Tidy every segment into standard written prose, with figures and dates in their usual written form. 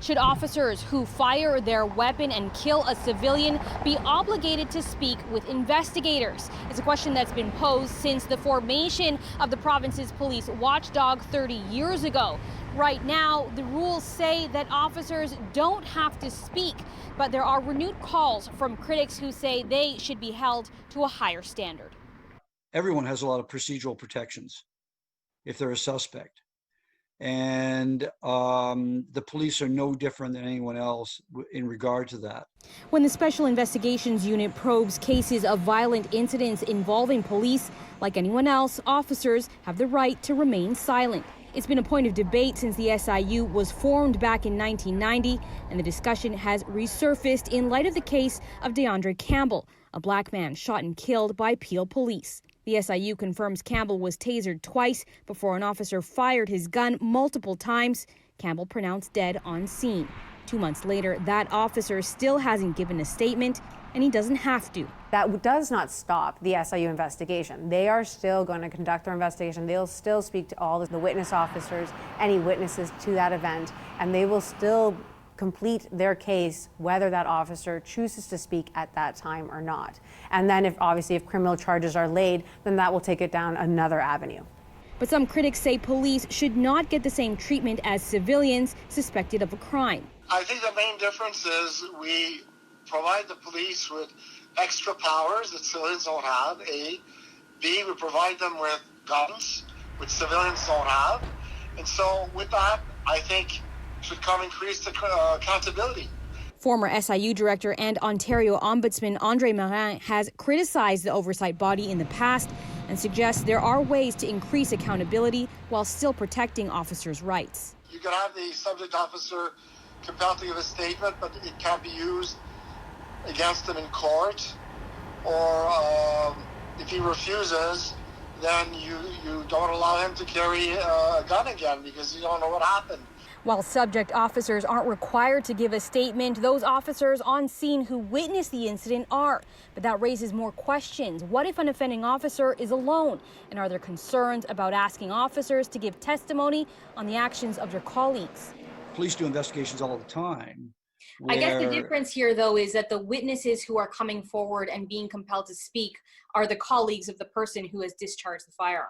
Should officers who fire their weapon and kill a civilian be obligated to speak with investigators? It's a question that's been posed since the formation of the province's police watchdog 30 years ago. Right now, the rules say that officers don't have to speak, but there are renewed calls from critics who say they should be held to a higher standard. Everyone has a lot of procedural protections if they're a suspect. And the police are no different than anyone else in regard to that. When the Special Investigations Unit probes cases of violent incidents involving police, like anyone else, officers have the right to remain silent. It's been a point of debate since the SIU was formed back in 1990, and the discussion has resurfaced in light of the case of DeAndre Campbell, a black man shot and killed by Peel police. The SIU confirms Campbell was tasered twice before an officer fired his gun multiple times. Campbell pronounced dead on scene. 2 months later, that officer still hasn't given a statement, and he doesn't have to. That does not stop the SIU investigation. They are still going to conduct their investigation. They'll still speak to all the witness officers, any witnesses to that event, and they will still complete their case whether that officer chooses to speak at that time or not. And then if criminal charges are laid, then that will take it down another avenue. But some critics say police should not get the same treatment as civilians suspected of a crime. I think the main difference is we provide the police with extra powers that civilians don't have, A. B, we provide them with guns, which civilians don't have. And so with that, I think should come increased accountability. Former SIU director and Ontario Ombudsman Andre Marin has criticized the oversight body in the past and suggests there are ways to increase accountability while still protecting officers' rights. You can have the subject officer compelled to give a statement, but it can't be used against him in court. Or if he refuses, then you don't allow him to carry a gun again because you don't know what happened. While subject officers aren't required to give a statement, those officers on scene who witnessed the incident are. But that raises more questions. What if an offending officer is alone? And are there concerns about asking officers to give testimony on the actions of their colleagues? Police do investigations all the time. I guess the difference here, though, is that the witnesses who are coming forward and being compelled to speak are the colleagues of the person who has discharged the firearm.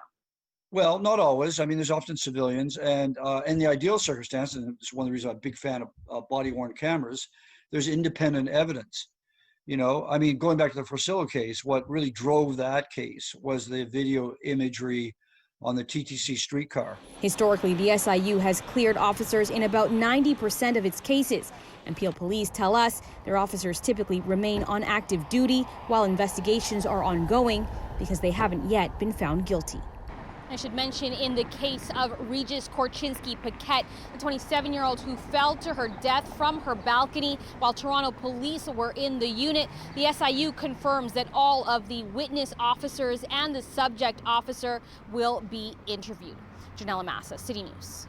Well, not always. I mean, there's often civilians, and in the ideal circumstance, and it's one of the reasons I'm a big fan of body-worn cameras, there's independent evidence. You know, I mean, going back to the Forcillo case, what really drove that case was the video imagery on the TTC streetcar. Historically, the SIU has cleared officers in about 90% of its cases. And Peel police tell us their officers typically remain on active duty while investigations are ongoing because they haven't yet been found guilty. I should mention in the case of Regis Korchinski-Paquette, the 27-year-old who fell to her death from her balcony while Toronto police were in the unit, the SIU confirms that all of the witness officers and the subject officer will be interviewed. Janelle Amasa, City News.